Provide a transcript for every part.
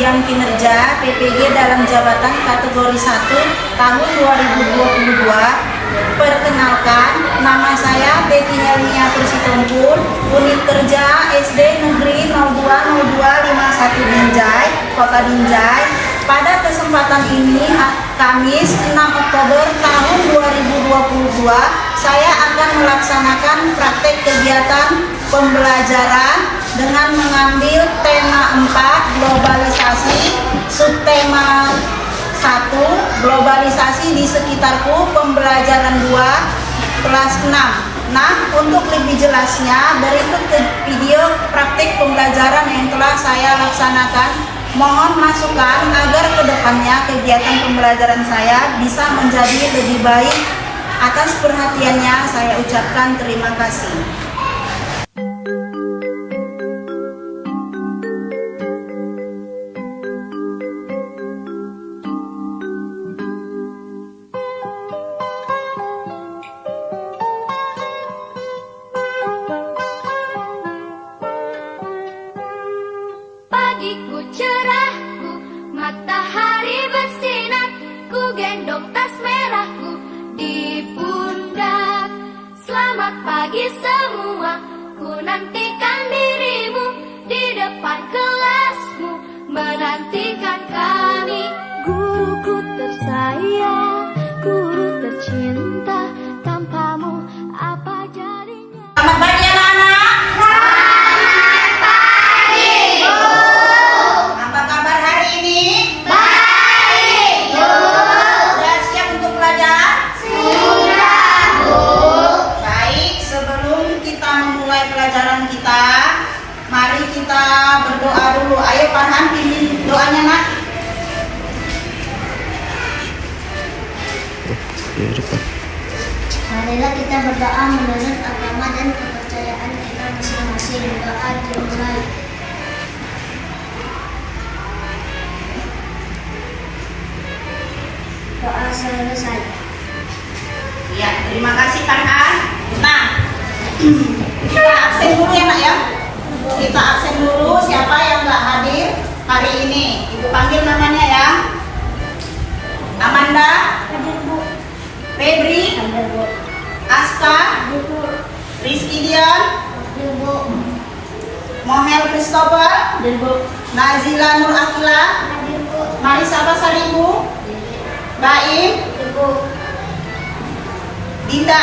ujian kinerja PPG dalam jabatan kategori 1 tahun 2022. Perkenalkan, nama saya Betty Helmia Persitompul, unit kerja SD Negeri 020251 Binjai, Kota Binjai. Pada kesempatan ini, Kamis 6 Oktober tahun 2022, saya akan melaksanakan praktek kegiatan pembelajaran dengan mengambil tema 4 globalisasi, subtema 1 globalisasi di sekitarku, pembelajaran 2 kelas 6. Nah, untuk lebih jelasnya berikut video praktik pembelajaran yang telah saya laksanakan. Mohon masukan agar kedepannya kegiatan pembelajaran saya bisa menjadi lebih baik. Atas perhatiannya saya ucapkan terima kasih. Pagiku cerahku, matahari bersinar, ku gendong tas merahku di pundak. Selamat pagi semua, ku nantikan dirimu di depan kelasmu, menantikan kami. Guruku tersayang, guru tercinta, tanpamu apa jadinya? Selamat pagi anak-anak. Pelajaran kita, mari kita berdoa dulu. Ayo Farhan, pimpin doanya nak. Marilah kita berdoa menurut agama dan kepercayaan kita masing-masing. Doa dimulai. Doa selesai. Ya, terima kasih Farhan. Nah, kita absen dulu ya nak ya. Kita absen dulu siapa yang nggak hadir hari ini. Ibu panggil namanya ya. Amanda, Febri, Aska, Rizky Dion, Mohel Christopher, Nazila Nur Akila, Marisa Basaribu, Baim, Dinda.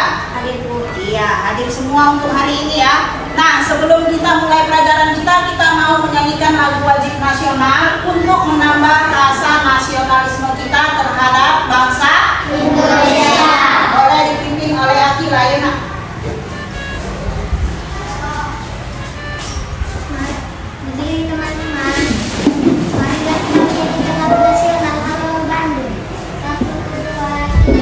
Iya, hadir semua untuk hari ini ya. Nah, sebelum kita mulai pelajaran kita mau menyanyikan lagu wajib nasional untuk menambah rasa nasionalisme kita terhadap bangsa Indonesia. Boleh dipimpin oleh Akila ya nak. Berdiri teman-teman. Marilah kita menyanyikan lagu nasional Halo Bandung. 1, 2, 3.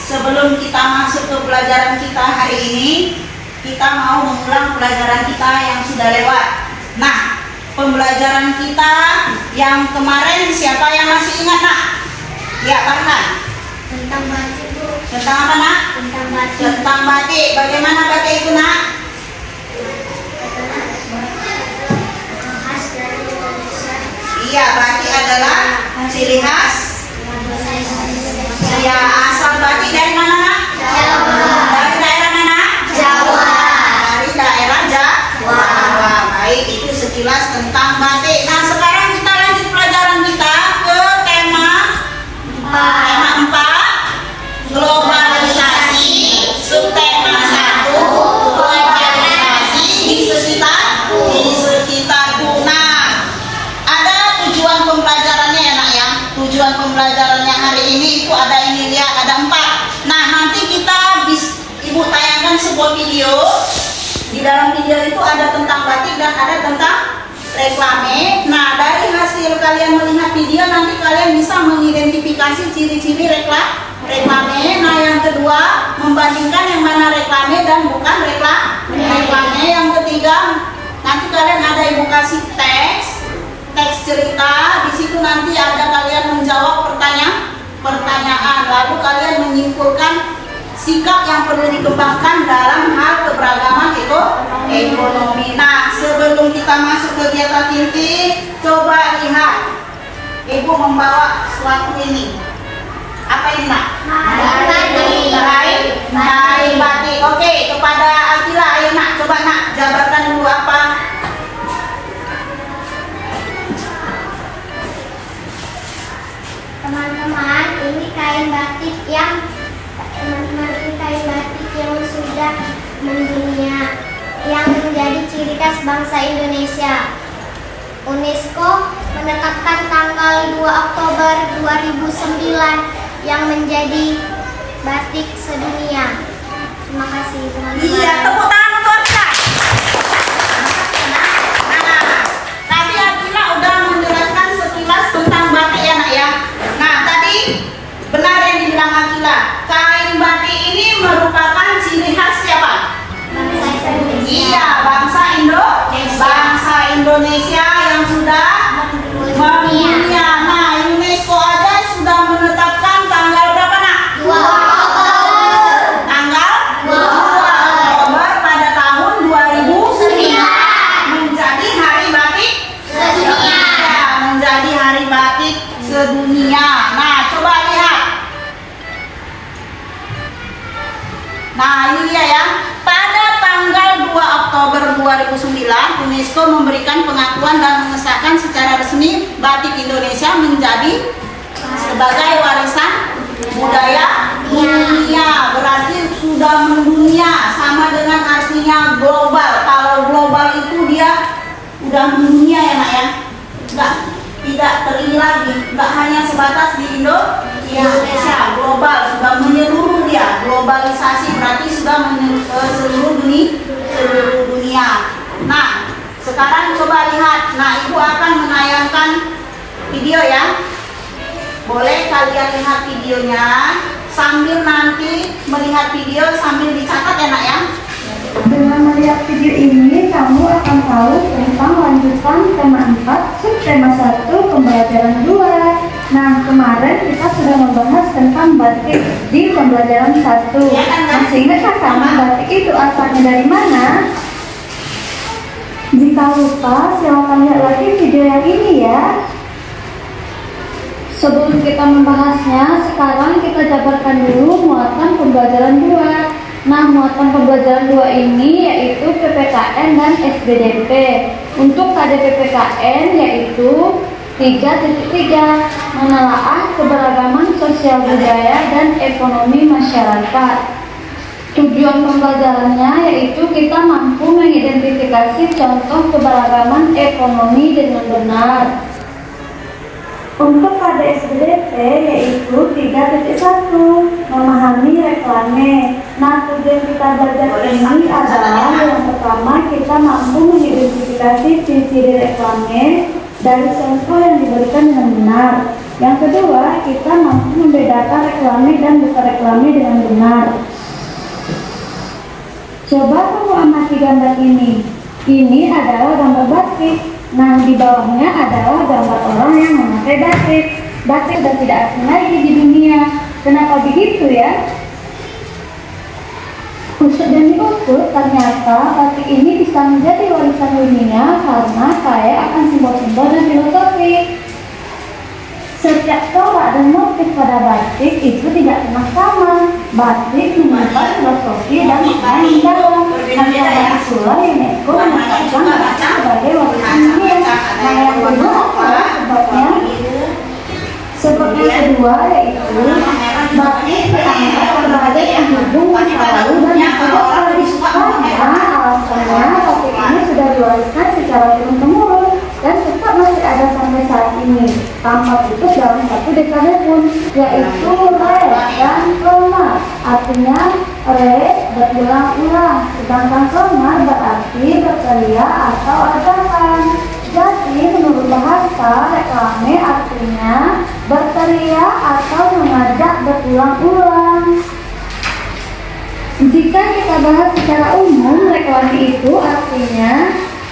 Sebelum kita masuk ke pelajaran kita hari ini, kita mau mengulang pelajaran kita yang sudah lewat. Nah, pembelajaran kita yang kemarin siapa yang masih ingat nak? Ya, Farhan. Tentang batik, Bu. Tentang apa nak? Tentang batik. Tentang batik. Bagaimana batik itu nak? Khas dari Indonesia. Iya, batik adalah ciri khas. Ya, asal batik dari mana nak? Jawa. Dari daerah mana? Jawa. Dari daerah Jawa. Baik, itu sekilas tentang batik. Nah, sekarang kita lanjut pelajaran kita ke tema 4 globalisasi, subtema 1 globalisasi di sekitarku. Nah, ada tujuan pembelajarannya ya nak ya. Tujuan pembelajarannya hari ini itu ada ini lihat, ada 4. Nah, nanti kita ibu tayangkan sebuah video dalam video itu ada tentang batik dan ada tentang reklame. Nah, dari hasil kalian melihat video nanti kalian bisa mengidentifikasi ciri-ciri reklame. Nah, yang kedua, membandingkan yang mana reklame dan bukan reklame. Yang ketiga, nanti kalian ada ibu kasih teks cerita. Di situ nanti ada kalian menjawab pertanyaan. Lalu kalian menyimpulkan sikap yang perlu dikembangkan dalam hal keberagaman ekonomi. Nah, sebelum kita masuk kegiatan inti, coba lihat. Ibu membawa sesuatu ini. Apa ini, Nak? Naik batik. Oke, kepada Akila, ayo Nak, coba Nak jabarkan dulu apa. Teman-teman, ini kain batik yang sudah mendunia, yang menjadi ciri khas bangsa Indonesia. UNESCO menetapkan tanggal 2 Oktober 2009 yang menjadi batik sedunia. Terima kasih teman-teman. Iya, tepuk tangan untuk Akila. Nah, tadi Akila udah menjelaskan sekilas tentang batik ya Nak ya. Nah, tadi benar yang dibilang Akila, kain batik ini merupakan ciri khas siapa? Bangsa Indonesia. Iya, bangsa Indonesia yang sudah mendunia. Nah, UNESCO aja sudah menetapkan tanggal berapa Nak? 2 Oktober. Tanggal 2 Oktober pada tahun 2009 menjadi Hari Batik Sedunia. Ya, menjadi Hari Batik Sedunia. Nah, coba lihat. Nah, ini dia ya. Pada tanggal 2 Oktober 2009, UNESCO memberikan pengakuan dan mengesahkan secara resmi batik Indonesia menjadi sebagai warisan budaya dunia. Berarti sudah mendunia, sama dengan artinya global. Kalau global itu dia udah mendunia ya Nak ya. Tidak terdiri lagi, nggak hanya sebatas di Indonesia, global, sudah menyeluruh dia. Globalisasi berarti sudah menyeluruh ke seluruh dunia. Nah, sekarang coba lihat. Nah, Ibu akan menayangkan video ya. Boleh kalian lihat videonya sambil nanti melihat video sambil dicatat ya Nak ya. Dengan melihat video ini, kamu akan tahu tentang lanjutan tema 4, subtema 1, pembelajaran 2. Nah, kemarin kita sudah membahas tentang batik di pembelajaran 1. Masih ingat kamu batik itu asalnya dari mana? Jika lupa, silakan lihat lagi video yang ini ya. Sebelum kita membahasnya, sekarang kita jabarkan dulu muatan pembelajaran 2. Nah, muatan pembelajaran 2 ini yaitu PPKN dan SBDP. Untuk KDPPKN yaitu 3.3, menelaah keberagaman sosial budaya dan ekonomi masyarakat. Tujuan pembelajarannya yaitu kita mampu mengidentifikasi contoh keberagaman ekonomi dengan benar. Untuk KDSBDP yaitu 3.1, memahami reklame. Nah, tujuan kita belajar ini adalah yang pertama kita mampu mengidentifikasi ciri-ciri reklame dari contoh yang diberikan dengan benar. Yang kedua, kita mampu membedakan reklame dan bukan reklame dengan benar. Coba kamu amati gambar ini. Ini adalah gambar batik. Nah, di bawahnya adalah gambar orang yang memakai batik. Batik sudah tidak asing lagi di dunia. Kenapa begitu ya? Usut dan diusut, ternyata batik ini bisa menjadi warisan dunia karena kaya akan simbol-simbol dan filosofi. Setiap corak dan motif pada batik itu tidak pernah sama. Batik menyimpan filosofi dan makna yang dalam. Karena itulah UNESCO menetapkan batik sebagai warisan dunia. Nah, yang kedua adalah sebab yang kedua yaitu batik dianggap sebagai penghubung masa lalu dan masa depan. Karena alasannya batik ini sudah diwariskan secara turun-temurun dan tetap masih ada sampai saat ini tanpa putus dalam satu dekade pun, yaitu rel dan kemas artinya re berulang-ulang, sedangkan kemar berarti berteriak atau ajakan. Jadi menurut bahasa, reklame artinya berteriak atau mengajak berulang-ulang. Jika kita bahas secara umum, reklame itu artinya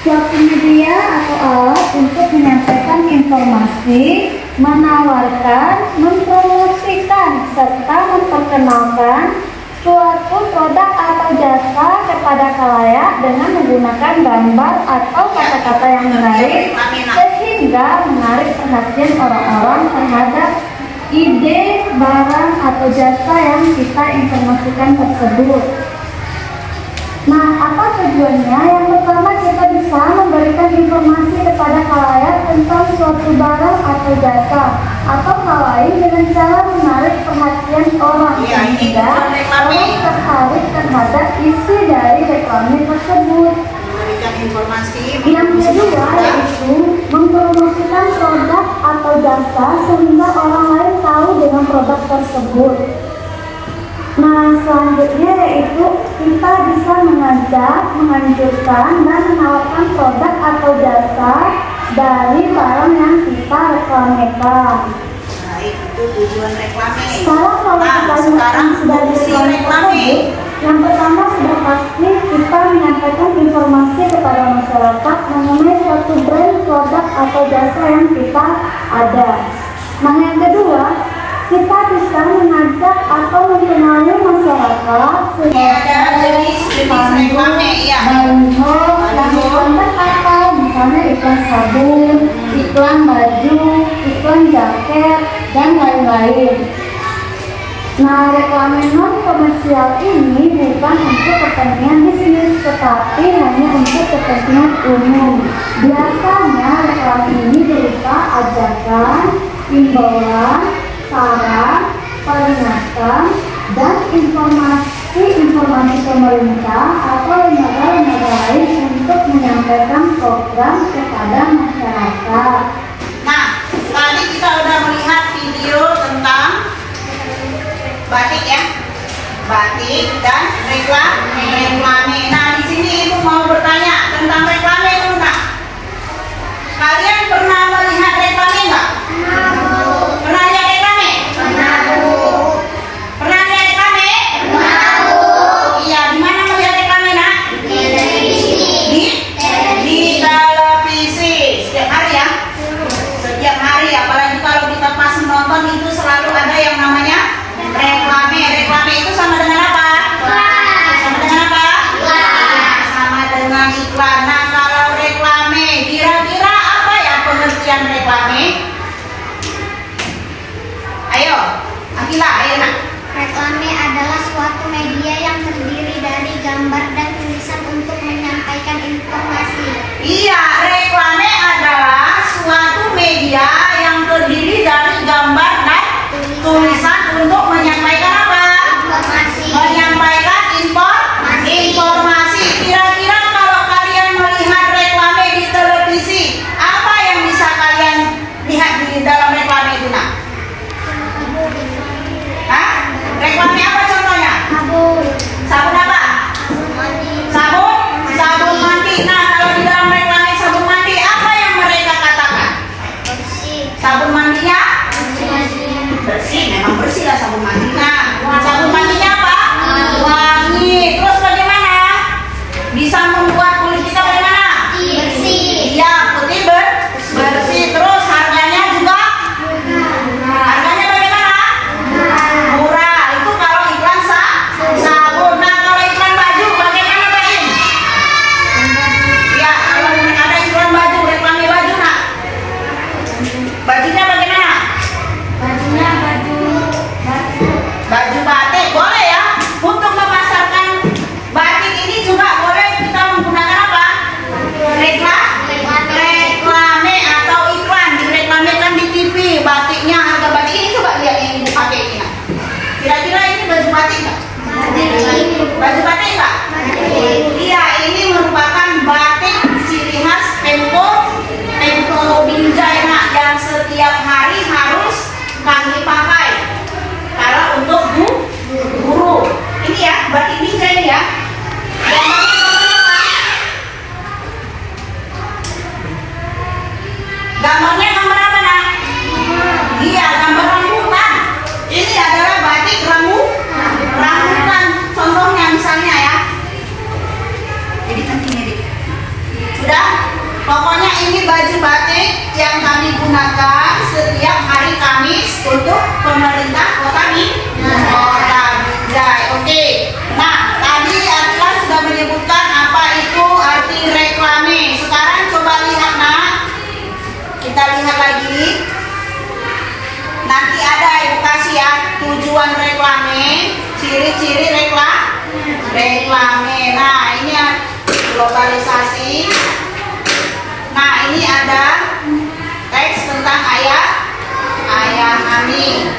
suatu media atau alat untuk menyampaikan informasi, menawarkan, mempromosikan, serta memperkenalkan suatu produk atau jasa kepada khalayak dengan menggunakan gambar atau kata-kata yang menarik sehingga menarik perhatian orang-orang terhadap ide, barang, atau jasa yang kita informasikan tersebut. Nah, apa tujuannya? Yang pertama, kita bisa memberikan informasi kepada khalayak tentang suatu barang atau jasa, atau hal lain dengan cara menarik perhatian orang sehingga orang tertarik terhadap isi dari reklame tersebut. Memberikan informasi. Yang kedua yaitu mempromosikan produk atau jasa sehingga orang lain tahu dengan produk tersebut. Nah, selanjutnya yaitu kita bisa mengajak, menganjurkan, dan menawarkan produk atau jasa dari barang yang kita reklamekan. Baik, itu tujuan reklame. Sekarang kalau kita sekarang sudah fungsi reklame reklame. tersebut, yang pertama sudah pasti kita menyampaikan informasi kepada masyarakat mengenai suatu brand, produk, atau jasa yang kita ada. Nah, yang kedua, kita bisa mengajak atau mempengaruhi masyarakat Ada jenis reklame, ya. baliho yang iklan apa, misalnya iklan sabun, iklan baju, iklan jaket, dan lain-lain. Nah, reklame non komersial ini bukan untuk kepentingan bisnis, tetapi hanya untuk kepentingan umum. Biasanya reklame ini berupa ajakan, himbauan, saran, peringatan, dan informasi pemerintah atau lembaga-lembaga lain untuk menyampaikan program kepada masyarakat. Nah, tadi kita udah melihat video tentang batik ya, batik dan reklame. Nah, di sini ibu mau bertanya tentang reklame itu enggak? Kalian pernah melihat reklame enggak? Pernah lihat reklame? Pernah lihat reklame? Iya, di mana melihat reklame nak? Di televisi. Setiap hari ya? Setiap hari, apalagi kalau kita pas nonton itu selalu ada yang namanya reklame. Reklame itu sama dengan apa? Sama dengan apa? Sama dengan iklan. Nah, kalau reklame, kira-kira apa ya pengertian reklame? Ayo, Akila, ayo nak. Reklame adalah suatu media yang terdiri dari gambar dan tulisan untuk menyampaikan informasi. Iya, reklame adalah suatu media yang terdiri dari gambar dan tulisan untuk menyampaikan apa? Informasi. Menyampaikan informasi. Kira-kira kalau kalian melihat reklame di televisi, apa yang bisa kalian lihat di dalam reklame itu nak? Hah? Reklame apa contohnya? Sabun. Sabun apa? Mandi. Sabun mandi. Nah, kalau di dalam reklame sabun mandi, apa yang mereka katakan? Bersih. Sabun mandinya bersih, memang bersih lah sabun mandinya. Sabun mandinya apa? Wangi. Terus bagaimana? Bisa membuat kulit kita bagaimana? Bersih. Iya, putih bersih. Terus harganya juga? Harganya bagaimana? Murah. Itu kalau iklan sabun. Nah, kalau iklan baju bagaimana Pak Im? Ya, kalau ada iklan baju, reklame baju nak. Bajunya bagaimana? Bajunya Baju batik boleh ya. Untuk memasarkan batik ini juga boleh kita menggunakan apa? Reklame atau iklan. Direklamekan di TV batiknya, harga batik ini coba lihat yang ibu pakai ini nak. Kira-kira ini baju batik nggak? Baju batik nggak? Iya, ini merupakan batik ciri khas Pemko Binjai nak, yang setiap hari harus kami pakai kalau untuk guru. ya. Gambarnya gambar apa nak? Iya, gambar rambutan. Ini adalah batik rambutan. Contohnya misalnya ya. Jadi pentingnya dik. Udah, pokoknya ini baju batik yang kami gunakan setiap hari Kamis untuk pemerintah Kota Binjai. Oke. Nah, tadi Atlas sudah menyebutkan apa itu arti reklame. Sekarang coba lihat nak. Kita lihat lagi. Nanti ada edukasi ya, tujuan reklame, ciri-ciri reklame. Nah, ini globalisasi. Nah, ini ada teks tentang ayah kami.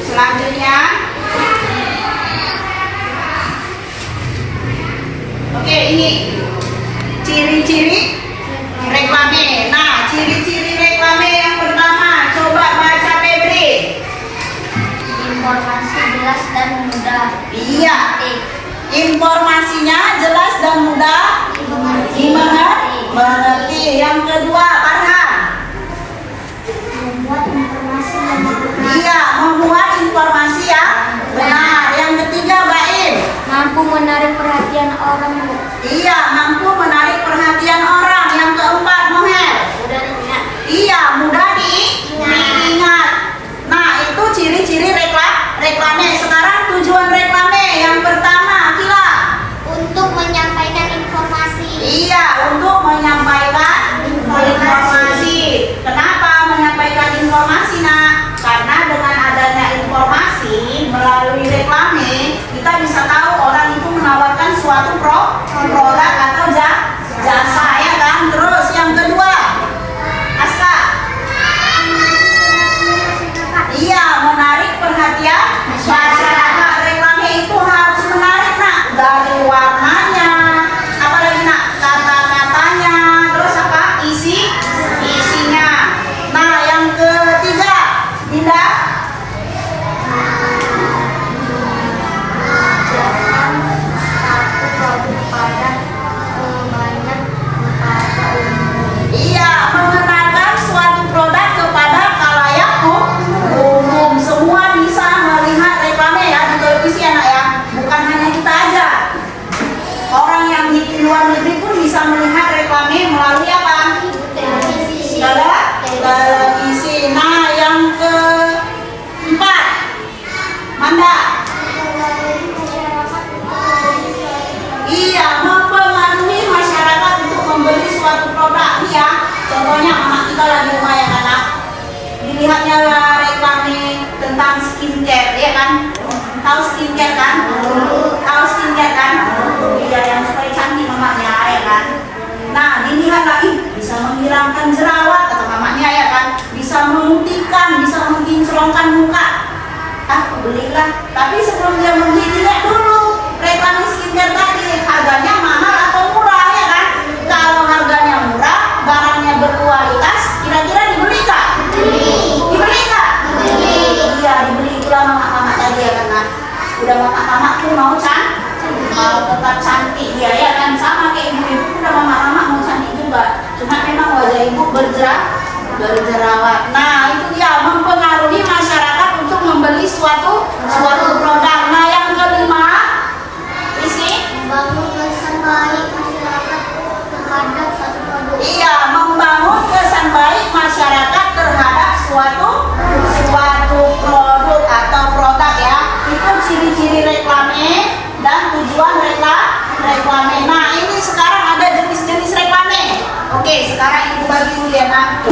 Selanjutnya, oke, ini ciri-ciri reklame. Nah, ciri-ciri reklame yang pertama, coba baca Febri. Informasi jelas dan mudah. Iya. Informasinya jelas dan mudah dimengerti. Yang kedua, Farhan. Membuat informasi yang benar. Iya, membuat informasi yang benar. Yang ketiga, Baim. Mampu menarik perhatian orang. Iya, mampu menarik perhatian orang. Yang keempat, Mohel. Mudah diingat. Iya, mudah diingat. Nah, itu ciri-ciri reklame. Sekarang tujuan reklame. Yang pertama, Kila. Untuk menyampaikan informasi. Iya, untuk menyampaikan informasi. Kenapa menyampaikan informasi, nak? Karena dengan adanya informasi melalui reklame, kita bisa tahu orang itu menawarkan suatu produk atau jasa, ya kan? Terus yang kedua, Aska. Iya, menarik perhatian masyarakat. Reklame itu harus menarik, nak. Dari warnanya, apalagi nak, kata-katanya, terus apa? Isinya. Nah, yang ketiga, Dinda. Iya, mengenalkan suatu produk kepada khalayak umum. Semua bisa melihat reklame ya di televisi, anak ya. Bukan hanya kita aja. Orang yang di luar negeri pun bisa melihat reklame melalui apa? Televisi. Nah, yang keempat, Manda. Iya, mempengaruhi masyarakat untuk membeli suatu produk. Nih ya, contohnya anak kita lagi rumah ya kan, Nak? Dilihatnya reklame tentang skincare, ya kan? Tahu skincare kan? Tahu skincare kan? Iya, yang supaya cantik mamanya, ya kan? Nah, dilihat lagi bisa menghilangkan jerawat kata mamanya, ya kan? Bisa memutihkan, bisa mengkinclongkan muka. Ah, belilah. Tapi sebelum dia membeli, dilihat dulu reklame skincare tadi harganya mahal atau murah, ya kan? Kalau harganya murah, barangnya berkualitas, kira-kira dibeli nggak? Dibeli nggak? Iya, dibeli. Itulah mama-mama tadi, ya kan? Nah, udah mama-mama tuh mau tetap cantik dia, ya kan? Sama kayak ibu-ibu, udah mama-mama mau cantik juga. Cuma memang wajah ibu berjerawat. Nah, itu dia mempengaruhi masyarakat untuk membeli suatu produk. Nah, yang kelima, Membangun kesan baik masyarakat terhadap suatu produk. iya, membangun kesan baik masyarakat terhadap suatu produk atau produk ya. Itu ciri-ciri reklame dan tujuan reklame. Nah, ini sekarang ada jenis-jenis reklame. Oke, sekarang ibu bagi dulu ya, Nak.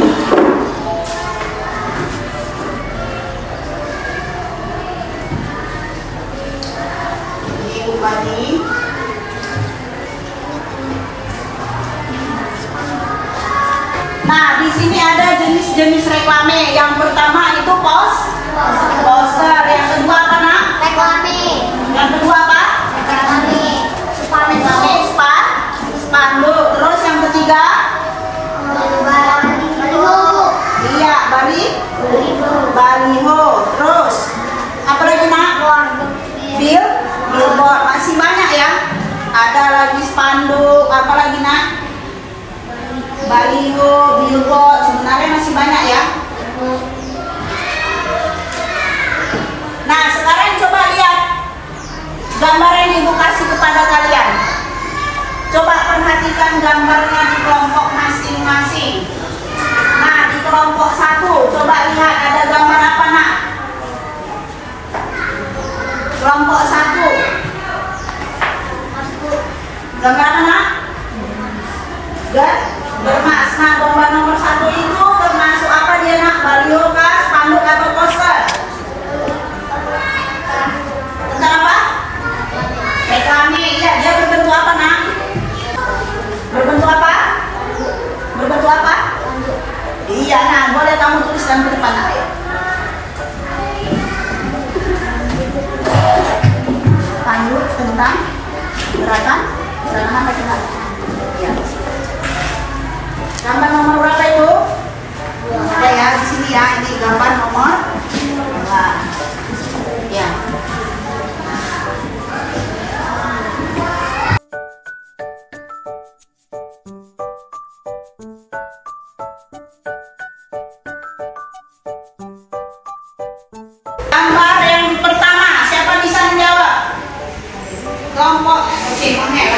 Ibu bagi. Nah, di sini ada jenis-jenis reklame. Yang pertama itu poster. Yang kedua apa, Nak? Reklame. Yang kedua apa? Reklame. Reklame spanduk. Terus yang ketiga? Baliho. Iya, baliho. Terus apa lagi, Nak? Billboard. Masih banyak ya. banyak ya. Nah, sekarang coba lihat gambar yang ibu kasih kepada kalian. Coba perhatikan gambarnya di kelompok masing-masing. Nah, di kelompok 1, coba lihat ada gambar apa nak? Kelompok 1. Gambar apa nak? Bermas. Nah, gambar nomor 1 itu termasuk apa dia nak? Baliho kah, spanduk atau poster? Tentang apa? Reklame. Iya, dia berbentuk apa nak? Berbentuk apa? Berbentuk apa? Iya, nah boleh kamu tuliskan ke depan nak. Spanduk tentang gerakan selama masyarakat. Ya. Gambar nomor berapa itu? Ada ya di sini ya. Ini gambar nomor 2. Ya. Gambar yang pertama, siapa bisa menjawab? Kelompok, oke, mana ya?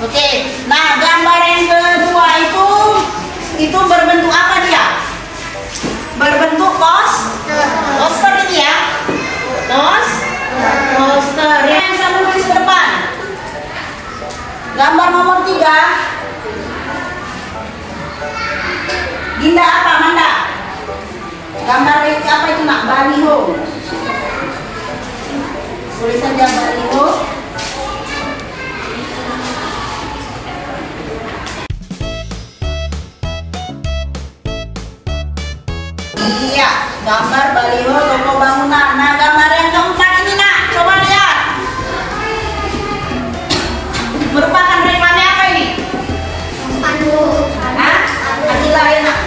Oke, nah gambar yang kedua itu berbentuk apa dia? Berbentuk poster ini ya. Poster. Yang saya tulis ke depan. Gambar nomor 3. Dinda apa, Manda? Gambar apa itu nak? Baliho. Tulis saja baliho. Iya, gambar baliho toko bangunan. Nah, gambar yang keempat ini nak, coba lihat. Merupakan reklame apa ini? Spanduk. Hah? Adilah ya nak.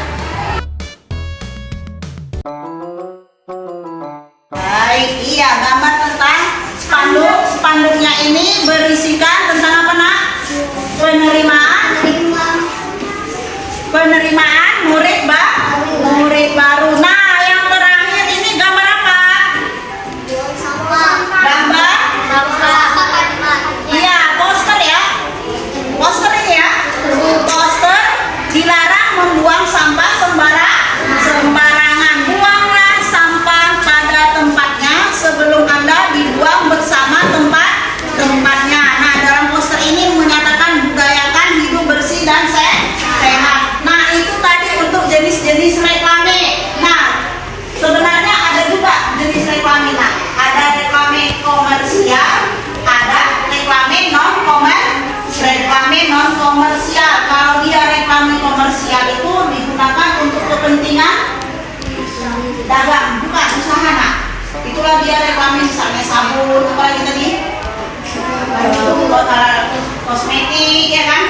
Baik, iya gambar tentang spanduk. Spanduknya ini berisikan tentang apa nak? Penerimaan murid baru. Nah, yang terakhir ini gambar apa? Gambar? Iya, poster ya. Poster ini ya. Poster dilarang membuang sampah sembarangan. Buanglah sampah pada tempatnya sebelum Anda dibuang bersama tempatnya. Nah, dalam poster ini menyatakan budayakan hidup bersih dan sehat. Nah, itu tadi untuk jenis-jenis reklame. Nah, sebenarnya ada juga jenis reklame. Nah, ada reklame komersial, ada reklame non komersial. Kalau dia reklame komersial itu digunakan untuk kepentingan dagang, bukan usaha. Nah, itulah dia reklame, misalnya sabun, apa lagi tadi? Kosmetik ya kan?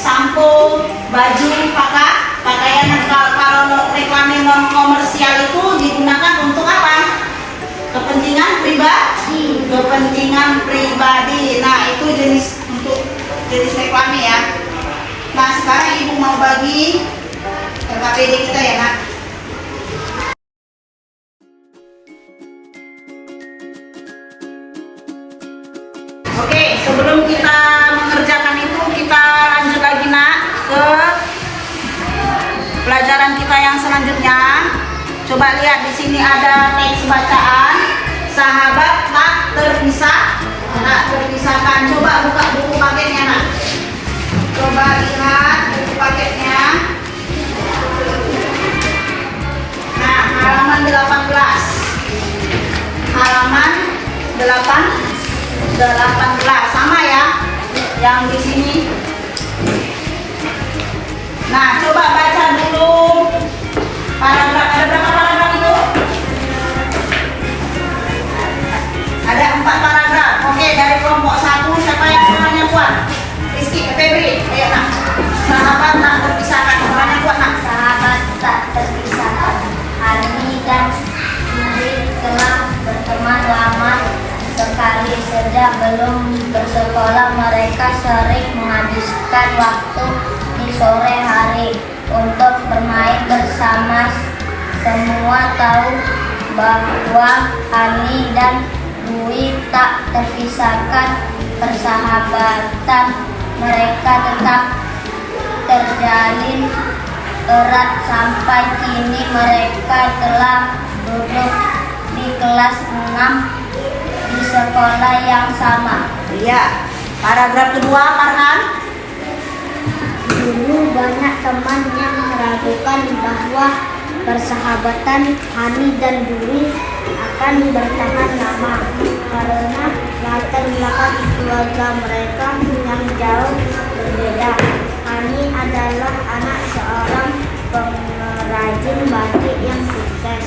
Sampo, baju, pakaian. Kalau reklame non komersial itu digunakan untuk apa? Kepentingan pribadi. Nah, itu untuk jenis reklame ya. Nah, sekarang ibu mau bagi RKPD kita ya nak. Oke, sebelum kita mengerjakan itu, kita lanjut lagi nak ke pelajaran kita yang selanjutnya. Coba lihat di sini ada teks bacaan. Sahabat tak terpisahkan. Coba buka buku paketnya nak. Coba lihat buku paketnya. Nah, halaman 18. Halaman 18 sama ya. yang di sini. Nah, coba baca dulu paragraf. Ada berapa paragraf itu? Ada 4 paragraf. Oke, dari kelompok 1 siapa yang suaranya kuat? Rizky, Febri, ayo nak. Sahabat tak terpisahkan, suaranya kuat nak. Sahabat tak terpisahkan, Hani dan Dwi telah berteman lama sekali. Sejak belum bersekolah mereka sering menghabiskan waktu di sore hari untuk bermain bersama. Semua tahu bahwa Hani dan Dwi tak terpisahkan. Persahabatan mereka tetap terjalin erat sampai kini. Mereka telah duduk di kelas 6 di sekolah yang sama. Iya. Paragraf kedua, Farhan. Dulu banyak teman yang meragukan bahwa persahabatan Hani dan Dwi akan bertahan lama karena latar belakang keluarga mereka yang jauh berbeda. Hani adalah anak seorang pengrajin batik yang sukses.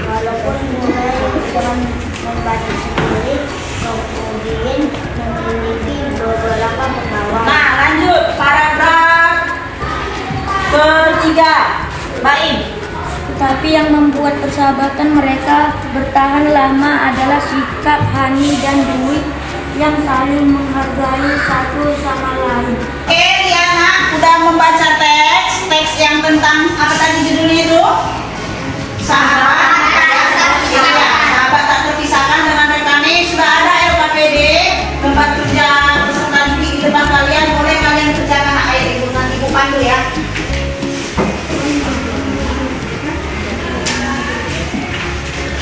Walaupun mulai dengan membatik sendiri, kemudian memiliki beberapa pegawai. Nah, lanjut paragraf ketiga. Baim. Tetapi yang membuat persahabatan mereka bertahan lama adalah sikap Hani dan Dwi yang saling menghargai satu sama lain. Oke, Liana udah membaca teks yang tentang apa tadi judulnya itu? Sahabat tak terpisahkan dengan rekannya. Sudah ada LKPD, tempat kerja peserta didik di depan kalian. Boleh kalian kerjakan ayat itu, nanti ibu pandu ya.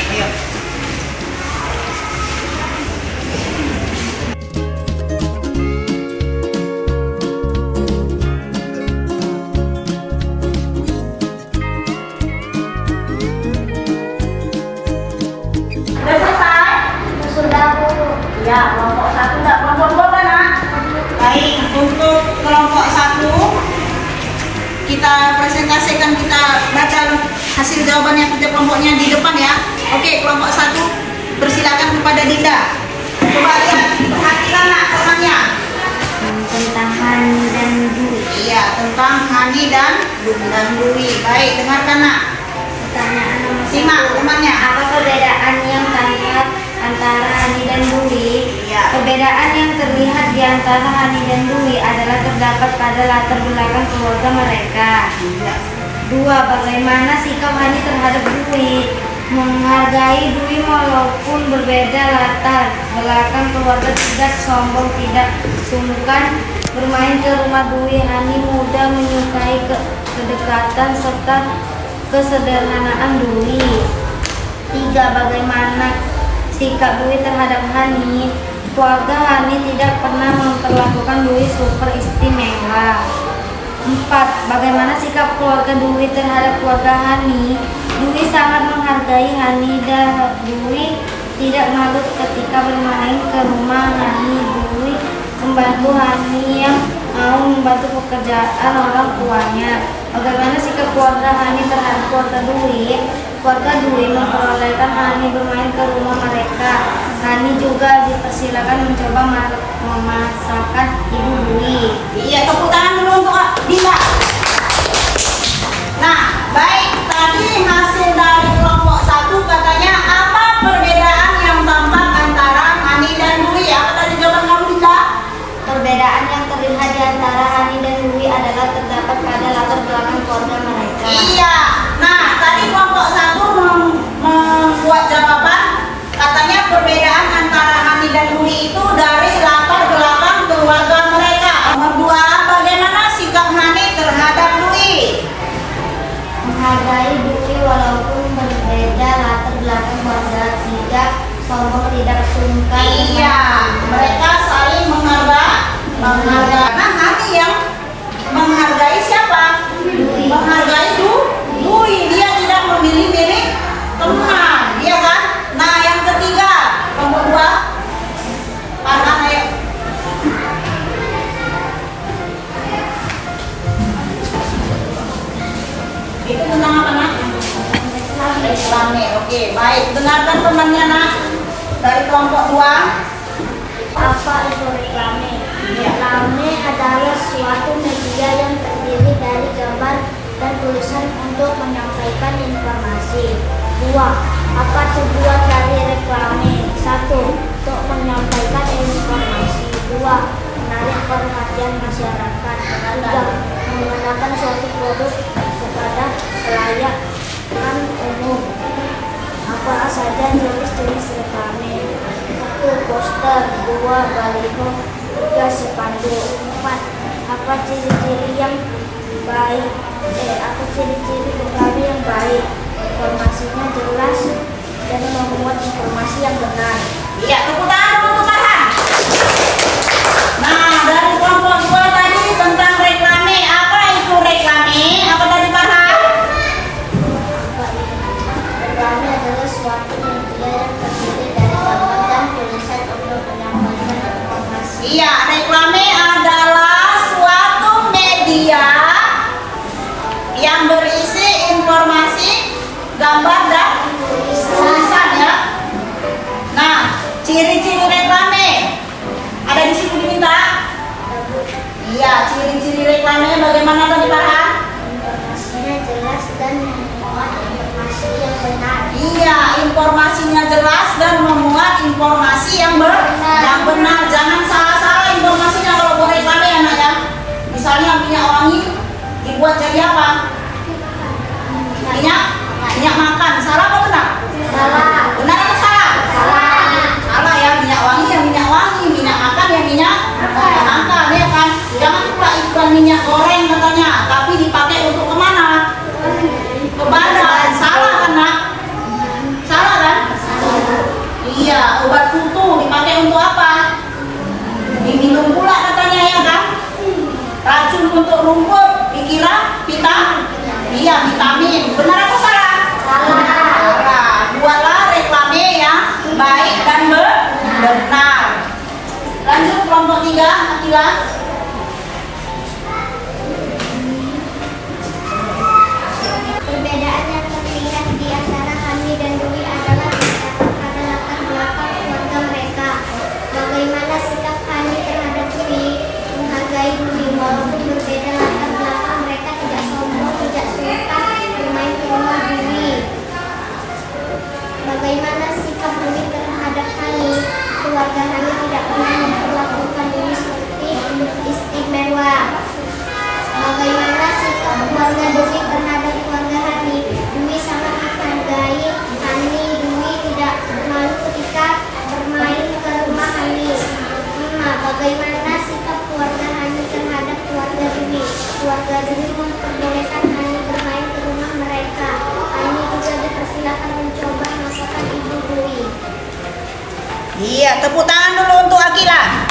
Ayo. Sudah selesai? Sudah Bu. Ya, kelompok 1 enggak, kelompok 2 kan, Nak? Baik, untuk kelompok 1 kita presentasikan, kita baca hasil jawabannya kerja kelompoknya di depan ya. Oke, kelompok 1 persilakan kepada Dinda. Coba lihat, perhatikan Nak temannya. Tentang Hani dan Dwi. Iya, tentang Hani dan Dwi. Baik, dengarkan Nak. Pertanyaan nomor Simak temannya. Apa perbedaan yang terlihat antara Hani dan Dwi? Iya. Perbedaan yang terlihat di antara Hani dan Dwi adalah terdapat pada latar belakang keluarga mereka. Iya. 2. Bagaimana sikap Hani terhadap Dwi? Menghargai Dwi walaupun berbeda latar belakang keluarga, tidak sombong, tidak sungkan bermain ke rumah Dwi. Hani mudah menyukai kedekatan serta kesederhanaan Dwi. 3. Bagaimana sikap Dwi terhadap Hani? Keluarga Hani tidak pernah memperlakukan Dwi super istimewa. 4. Bagaimana sikap keluarga Dwi terhadap keluarga Hani? Dwi sangat menghargai Hani dan Dwi tidak malu ketika bermain ke rumah Hani. Dwi membantu Hani yang mau membantu pekerjaan orang tuanya. Bagaimana sikap keluarga Hani terhadap keluarga Dwi? Keluarga Dwi memperbolehkan Hani bermain ke rumah mereka. Hani juga dipersilakan mencoba memasakan ibu Dwi. Iya, tepuk tangan dulu untuk Dinda. Nah, baik, tadi hasil dari kelompok 1 katanya apa perbedaan yang tampak antara Hani dan Dwi? Apa tadi jawaban kamu, Dinda? Perbedaan yang terlihat di antara Hani dan Dwi adalah terdapat pada latar belakang keluarga mereka. Iya. Nah, tadi kelompok 1 membuat jawaban katanya perbedaan antara Hani dan Dwi itu dari latar belakang keluarga mereka. Nomor 2, bagaimana sikap Hani terhadap Dwi? Menghargai Dwi walaupun berbeda latar belakang keluarga, tidak sombong, tidak sungkan. Iya, mereka saling menghargai. Nah, Hani yang menghargai siapa? Dwi. Menghargai Dwi. reklame. Oke, baik. Dengarkan temannya nak. Dari kelompok 2. Apa itu reklame? Iya. Reklame adalah suatu media yang terdiri dari gambar dan tulisan untuk menyampaikan informasi. 2. Apa tujuan dari reklame? 1. Untuk menyampaikan informasi. 2. Menarik perhatian masyarakat. 3. Mengenakan suatu produk kepada kelayakan umum. Apa saja jenis reklame? 1. Poster. 2. Baliho. 3. Spanduk. 4. Apa ciri-ciri yang baik? Apa ciri-ciri reklame yang baik? Informasinya jelas dan memuat informasi yang benar. Iya, tepuk tangan dulu untuk Farhan. Nah, dari kelompok 2 tadi tentang reklame. Apa itu reklame? Apa tadi Farhan? Reklame adalah suatu media yang terdiri dari gambar dan tulisan untuk menyampaikan informasi. Iya, reklame adalah suatu media yang berisi informasi, gambar dan tulisan ya. Nah, ciri-ciri reklame ada di sini diminta. Iya, ciri-ciri reklame bagaimana tadi Farhan? Informasinya jelas dan memuat informasi yang benar. Iya, informasinya jelas dan memuat informasi yang benar. Jangan salah-salah informasinya kalau buat reklame ya nak ya. Misalnya minyak wangi dibuat jadi apa? Minyak makan. Salah apa benar? Salah. Benar atau salah? Salah. Salah ya, minyak wangi ya minyak wangi, minyak makan ya minyak makan ya kan. Jangan pula iklan minyak goreng katanya, tapi dipakai untuk kemana? Ke badan. Salah kan nak? Salah kan? Iya, obat kutu dipakai untuk apa? Diminum pula katanya ya kan? Racun untuk rumput dikira iya vitamin. Benar atau salah? Salah. Buatlah reklame yang baik dan benar. Lanjut kelompok 3, Akila. Perbedaan yang terlihat di antara Hani dan Dwi adalah terdapat pada latar belakang keluarga mereka. Bagaimana sikap Hani terhadap Dwi? Menghargai Dwi walaupun berbeda latar belakang mereka, tidak sombong, tidak suka bermain ke rumah Dwi. Bagaimana sikap Dwi terhadap Hani? Keluarga Hani tidak pernah memperlakukan Dwi seperti istimewa. Bagaimana sikap keluarga Dwi terhadap keluarga Hani? Dwi sangat menghargai Hani. Dwi tidak malu ketika bermain ke rumah Hani. Bagaimana sikap keluarga Hani terhadap keluarga Dwi? Keluarga Dwi memperbolehkan Hani bermain ke rumah mereka. Hani juga dipersilakan mencoba masakan ibu Dwi. Iya, tepuk tangan dulu untuk Akila.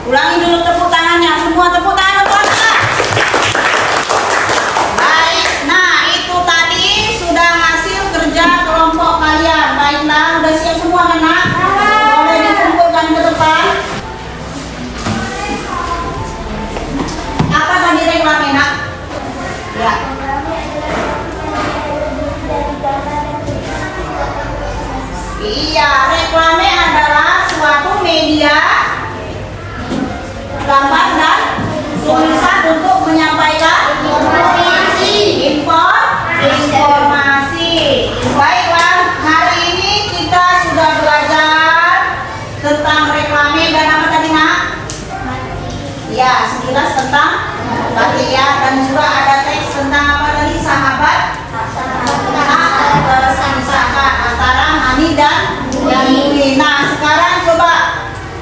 Ulangi dulu tepuk tangannya, semua tepuk tangan untuk Akila. Baik, nah itu tadi sudah hasil kerja kelompok kalian. Baiklah, udah siap semua kan nak? Boleh dikumpulkan ke depan. Apa tadi reklame nak? Ya. Iya, reklame adalah suatu media gambar dan tulisan untuk menyampaikan informasi. Baiklah, hari ini kita sudah belajar tentang reklame dan apa tadi nak? Ya, sekilas tentang batik ya, dan juga ada teks tentang apa tadi sahabat perpisahan antara Hani dan Dwi. Nah, sekarang coba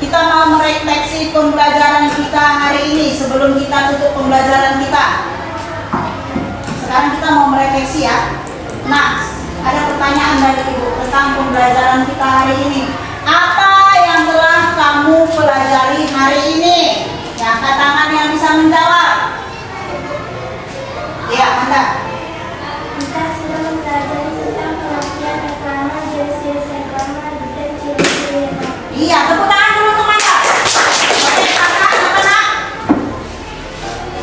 kita mau merefleksi pembelajaran kita hari ini sebelum kita tutup pembelajaran kita. Sekarang kita mau merefleksi ya. Nah, ada pertanyaan dari Ibu tentang pembelajaran kita hari ini. Apa yang telah kamu pelajari hari ini? Yang angkat tangan yang bisa menjawab. Ya, Anda. Kita sudah mempelajari tentang pengertian reklame, jenis-jenis reklame, dan ciri-ciri reklame. Iya, tepuk tangan dulu untuk Anda. Oke, Kakak, apa nak?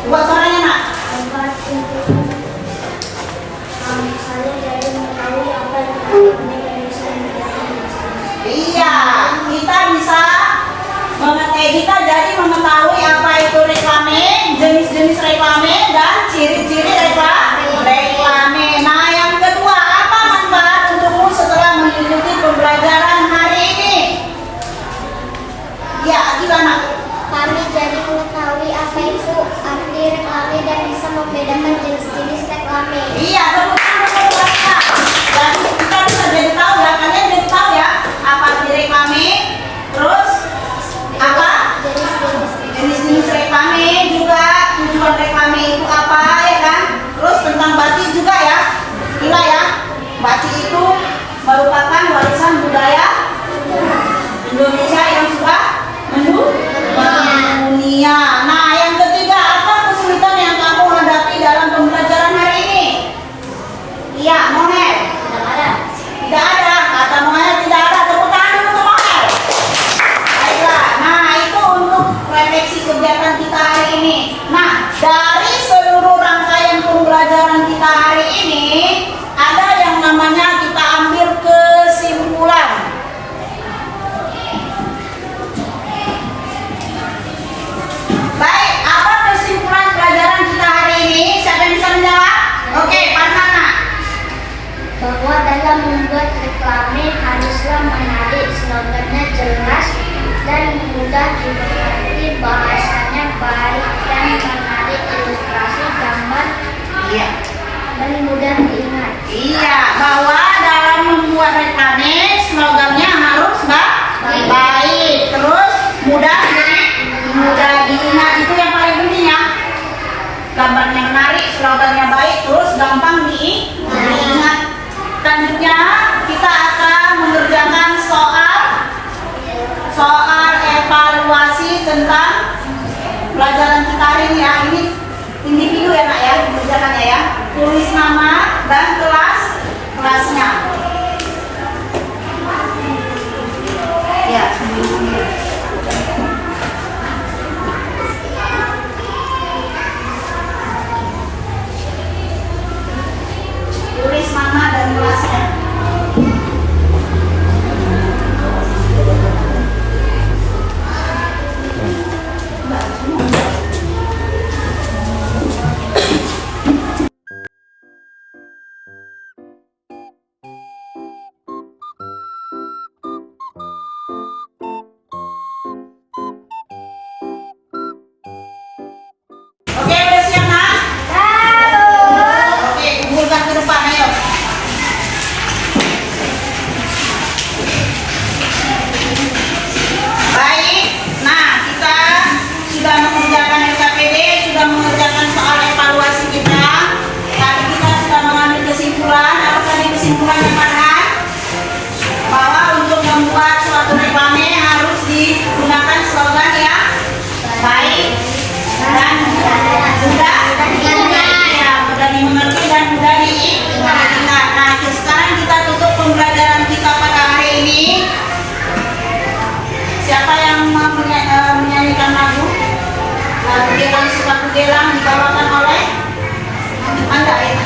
Buat suaranya nak. membedakan jenis-jenis reklame. Iya, tepuk tangan dulu buat kita. Jadi kita bisa jadi tahu ya, kalian jadi tahu ya apa di reklame, terus apa jenis-jenis reklame juga, tujuan reklame itu apa ya kan? Terus tentang batik juga ya, gila ya. Batik itu merupakan warisan budaya Indonesia yang sudah mendunia. Nah, yang ketiga, apa kesulitan yang kamu hadapi dalam pembelajaran hari ini? Iya, Moner. Tidak ada. Kata Moner tidak ada. Tepuk tangan dulu untuk Moner. Baiklah. Nah, itu untuk refleksi kegiatan kita hari ini. Nah, dari seluruh rangkaian pembelajaran kita hari ini, ada yang namanya kita ambil kesimpulan. Baik, apa kesimpulan pelajaran kita hari ini? Siapa yang bisa menjawab? Oke, Farhana. Bahwa dalam membuat reklame haruslah menarik, slogannya jelas dan mudah dimengerti, bahasanya baik dan menarik, ilustrasi gambar Iya. dan mudah diingat. Iya, bahwa dalam membuat reklame slogannya harus baik, terus mudah diingat, itu yang paling penting ya. Gambarnya menarik, slogannya baik, terus gampang diingat. Selanjutnya kita akan mengerjakan soal evaluasi tentang pelajaran kita hari ini ya. Ini individu ya nak ya, mengerjakannya ya. Tulis nama dan kelasnya. Ya, sendiri-sendiri. Tulis nama dan kelasnya. Oke, udah siap nak? Oke, kumpulkan ke depan, ayo. Baik, nah kita sudah mengerjakan LKPD, sudah mengerjakan soal evaluasi kita. Tadi kita sudah mengambil kesimpulan. Apa tadi kesimpulannya Farhan? Bahwa untuk membuat suatu reklame harus digunakan slogan yang baik dan mudah dimengerti dan mudah diingat. Nah, sekarang kita tutup pembelajaran kita pada hari ini. Siapa yang mau menyanyikan lagu Dia Kali Suka Kugelang dibawakan oleh Anda ya?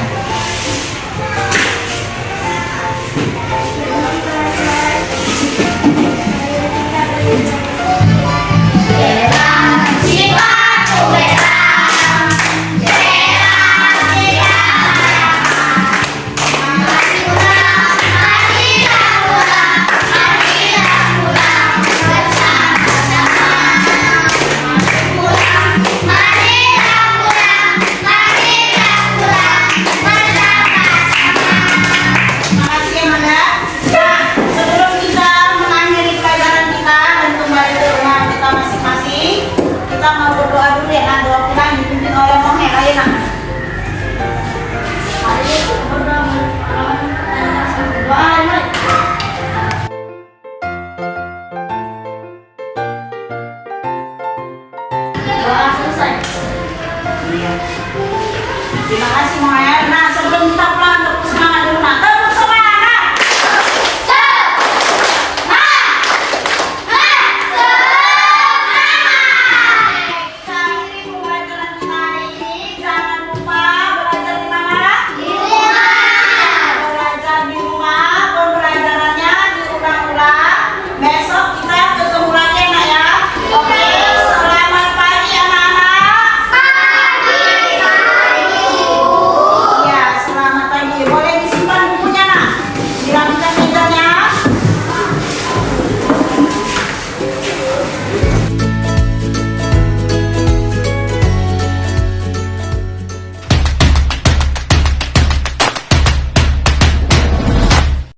Makasih ya Manda. Nah, sebelum kita mengakhiri pelajaran kita dan kembali ke rumah kita masing-masing, kita mau berdoa dulu ya. Nah, doa kita dipimpin oleh Moher. Ayo nak. Doa selesai. Terima kasih Moher.